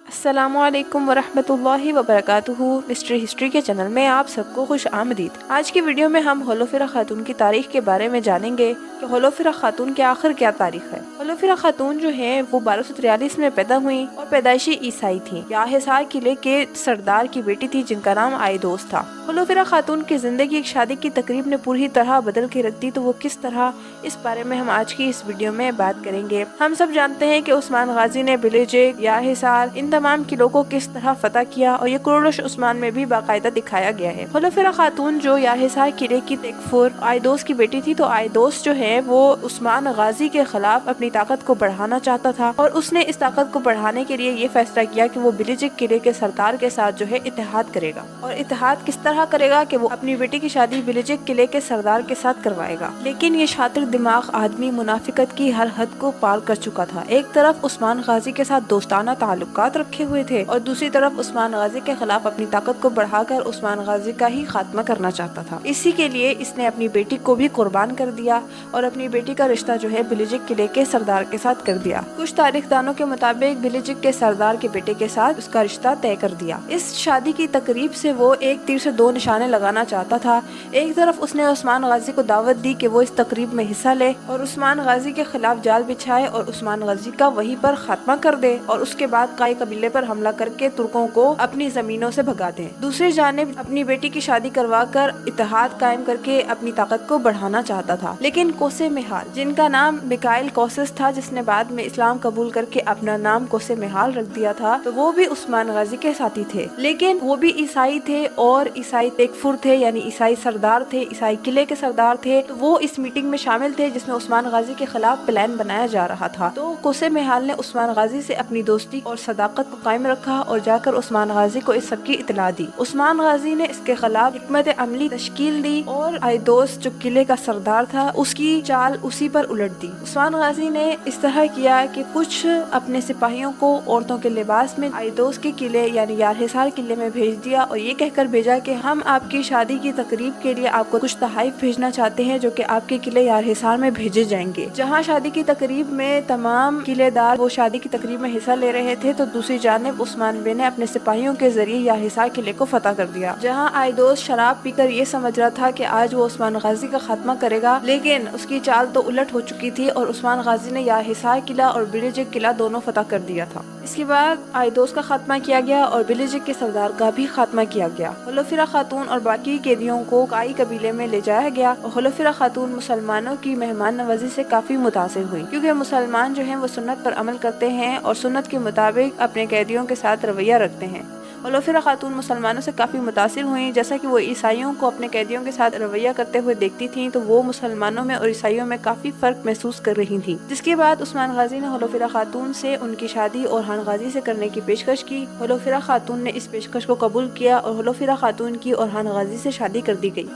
अस्सलाम वालेकुम वरहमतुल्लाहि वबरकातुहू। मिस्ट्री हिस्ट्री के चैनल में आप सबको खुश आमदीद। आज की वीडियो में हम होलोफिरा खातून की तारीख के बारे में जानेंगे कि होलोफिरा खातून की आखिर क्या तारीख है। होलोफिरा खातून जो है वो 1243 में पैदा हुई और पैदाइशी ईसाई थी। याहिसार किले के सरदार की बेटी थी जिनका नाम आयदोस था। होलोफिरा खातून की जिंदगी एक शादी की तकरीब ने पूरी तरह बदल के रख दी, तो वो किस तरह, इस बारे में हम आज की इस वीडियो में बात करेंगे। हम सब जानते हैं कि उस्मान गाजी ने बिलेजेक, याहिसार, इन तमाम किलों को किस तरह फतह किया और ये कुर्रश उस्मान में भी बाकायदा दिखाया गया है। होलोफिरा खातून जो याहिसार किले की तेकफुर आयदोस की बेटी थी, तो आयदोस जो है वो उस्मान गाजी के खिलाफ अपनी ताकत को बढ़ाना चाहता था और उसने इस ताकत को बढ़ाने के लिए ये फैसला किया कि वो बिलेजेक किले के सरदार के साथ जो है इत्तेहाद करेगा। और इत्तेहाद किस तरह करेगा कि वो अपनी बेटी की शादी बिलेजेक किले के सरदार के साथ करवाएगा। लेकिन ये शातिर दिमाग आदमी मुनाफिकत की हर हद को पार कर चुका था। एक तरफ उस्मान गाजी के साथ दोस्ताना ताल्लुकात रखे हुए थे और दूसरी तरफ उस्मान गाजी के खिलाफ अपनी ताकत को बढ़ाकर उस्मान गाजी का ही खात्मा करना चाहता था। इसी के लिए इसने अपनी बेटी को भी कुर्बान कर दिया और अपनी बेटी का रिश्ता जो है बिलेजेक किले के सरदार के साथ कर दिया। कुछ तारीखदानों के मुताबिक बिलेजेक के सरदार के बेटे के साथ उसका रिश्ता तय कर दिया। इस शादी की तकरीब से वो एक तीर से दो निशाने लगाना चाहता था। एक तरफ उसने उस्मान गाजी को दावत दी कि वो इस तकरीब में हिस्सा ले और उस्मान गाजी के खिलाफ जाल बिछाए और उस्मान गाजी का वहीं पर खात्मा कर दे और उसके बाद काई कबीले पर हमला करके तुर्कों को अपनी जमीनों से भगा दे। दूसरी जानिब अपनी बेटी की शादी करवा कर इत्तेहाद कायम करके अपनी ताकत को बढ़ाना चाहता था। लेकिन कोसे मेहाल, जिनका नाम मिकाइल कोसिस था, जिसने बाद में इस्लाम कबूल करके अपना नाम कोसे मेहाल रख दिया था, तो वो भी उस्मान गाजी के साथी थे। लेकिन वो भी ईसाई थे और ईसाई तेकफुर थे, यानी ईसाई सरदार थे, ईसाई किले के सरदार थे। तो वो इस मीटिंग में शामिल थे जिसमें उस्मान गाजी के खिलाफ प्लान बनाया जा रहा था। तो कोसे मेहाल ने उस्मान गाजी से अपनी दोस्ती और सदाकत को कायम रखा और जाकर उस्मान गाजी को इस सब की इतला दी। उस्मान गाजी ने इसके खिलाफ हिकमत अमली तश्कील दी और आयदोस जो किले का सरदार था उसकी चाल उसी पर उलट दी। उस्मान गाजी ने इस तरह किया कि कुछ अपने सिपाहियों को औरतों के लिबास में आयदोस के किले यानी याहिसार किले में भेज दिया और ये कहकर भेजा कि हम आपकी शादी की तकरीब के लिए आपको कुछ तोहफे भेजना चाहते हैं जो कि आपके किले याहिसार में भेजे जाएंगे। जहाँ शादी की तकरीब में तमाम किलेदार वो शादी की तकरीब में हिस्सा ले रहे थे, तो दूसरी जानिब उस्मान बे ने अपने सिपाहियों के जरिए याहिसार किले को फतह कर दिया। जहाँ आयदोस शराब पीकर ये समझ रहा था कि आज वो उस्मान गाजी का खात्मा करेगा, लेकिन उसकी चाल तो उलट हो चुकी थी और उस्मान गाजी ने याहिसार किला और बिलेजेक किला दोनों फतह कर दिया था। इसके बाद आयदोस का खात्मा किया गया और बिलेजेक के सरदार का भी खात्मा किया गया। होलोफिरा खातून और बाकी कैदियों को काई कबीले में ले जाया गया और होलोफिरा खातून मुसलमानों की मेहमान नवाजी से काफी मुतासिर हुई, क्योंकि मुसलमान जो हैं वो सुन्नत पर अमल करते हैं और सुन्नत के मुताबिक अपने कैदियों के साथ रवैया रखते हैं। होलोफिरा खातून मुसलमानों से काफ़ी मुतासिर हुई। जैसा कि वो ईसाइयों को अपने कैदियों के साथ रवैया करते हुए देखती थीं, तो वो मुसलमानों में और ईसाइयों में काफ़ी फ़र्क महसूस कर रही थीं। जिसके बाद उस्मान गाजी ने होलोफिरा खातून से उनकी शादी ओरहान गाजी से करने की पेशकश की। होलोफिरा खातून ने इस पेशकश को कबूल किया और होलोफिरा खातून की ओरहान गाजी से शादी कर दी गई।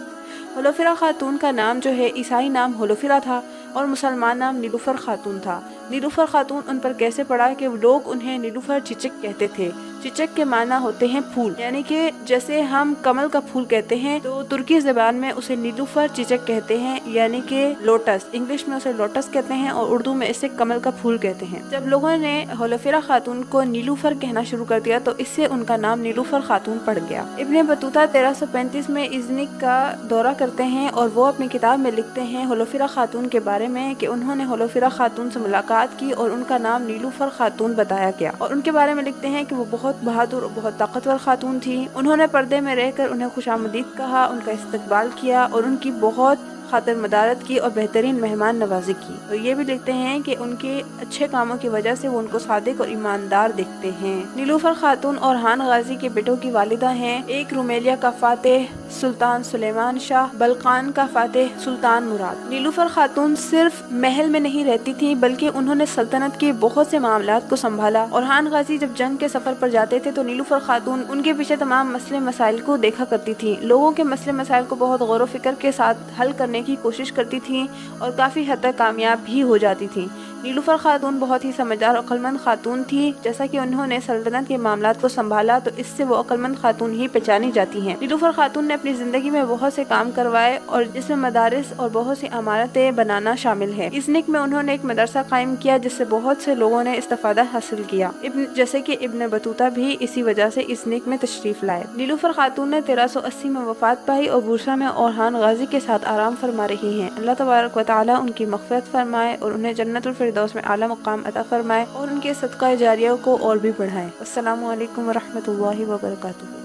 होलोफिरा खातून का नाम जो है ईसाई नाम होलोफिरा था और मुसलमान नाम नीलूफर खातून था। नीलूफर खातून उन पर कैसे पड़ा कि लोग उन्हें नीलूफर चिचक कहते थे। चिचक के माना होते हैं फूल, यानी कि जैसे हम कमल का फूल कहते हैं, तो तुर्की ज़बान में उसे नीलूफर चिचक कहते हैं, यानी कि लोटस। इंग्लिश में उसे लोटस कहते हैं और उर्दू में इसे कमल का फूल कहते हैं। जब लोगों ने होलोफिरा खातून को नीलूफर कहना शुरू कर दिया तो इससे उनका नाम नीलूफर खातून पड़ गया। इब्ने बतूता 1335 में इज़निक का दौरा करते हैं और वो अपनी किताब में लिखते हैं होलोफिरा खातून के बारे में कि उन्होंने होलोफिरा खातून से मुलाकात की और उनका नाम नीलूफर खातून बताया गया। और उनके बारे में लिखते हैं कि वो बहुत बहादुर और बहुत ताकतवर खातून थी। उन्होंने पर्दे में रहकर उन्हें खुशामदीद कहा, उनका इस्तकबाल किया और उनकी बहुत खातिर मदारत की और बेहतरीन मेहमान नवाजी की। और ये भी लिखते हैं कि उनके अच्छे कामों की वजह से वो उनको सादिक और ईमानदार दिखते हैं। नीलूफर खातून और हान गाजी के बेटों की वालिदा हैं, एक रुमेलिया का फातेह सुल्तान सुलेमान शाह, बलकान का फातेह सुल्तान मुराद। नीलूफर खातून सिर्फ महल में नहीं रहती थी बल्कि उन्होंने सल्तनत के बहुत से मामलात को संभाला। और हान गाजी जब जंग के सफर पर जाते थे तो नीलूफर खातून उनके पीछे तमाम मसले मसाइल को देखा करती थी। लोगों के मसले मसाइल को बहुत गौर व फिक्र के साथ हल करने की कोशिश करती थी और काफ़ी हद तक कामयाब भी हो जाती थी। نیلوفر خاتون بہت ہی سمجھدار اور عقلمند خاتون تھی، جیسا کہ انہوں نے سلطنت کے معاملات کو سنبھالا تو اس سے وہ عقلمند خاتون ہی پہچانی جاتی ہیں۔ نیلوفر خاتون نے اپنی زندگی میں بہت سے کام کروائے اور جس میں مدارس اور بہت سی عمارتیں بنانا شامل ہے۔ اسنک میں انہوں نے ایک مدرسہ قائم کیا جس سے بہت سے لوگوں نے استفادہ حاصل کیا، جیسے کہ ابن بطوطہ بھی اسی وجہ سے اسنک میں تشریف لائے۔ نیلوفر خاتون نے 1380 میں وفات پائی اور بورسا میں اورحان غازی کے ساتھ آرام فرما رہی ہیں۔ اللہ تبارک و تعالی ان کی مغفرت فرمائے اور انہیں جنت الفردوس میں اعلی مقام عطا فرمائے اور ان کے صدقہ جاریہ کو اور بھی بڑھائے۔ السلام علیکم ورحمۃ اللہ وبرکاتہ۔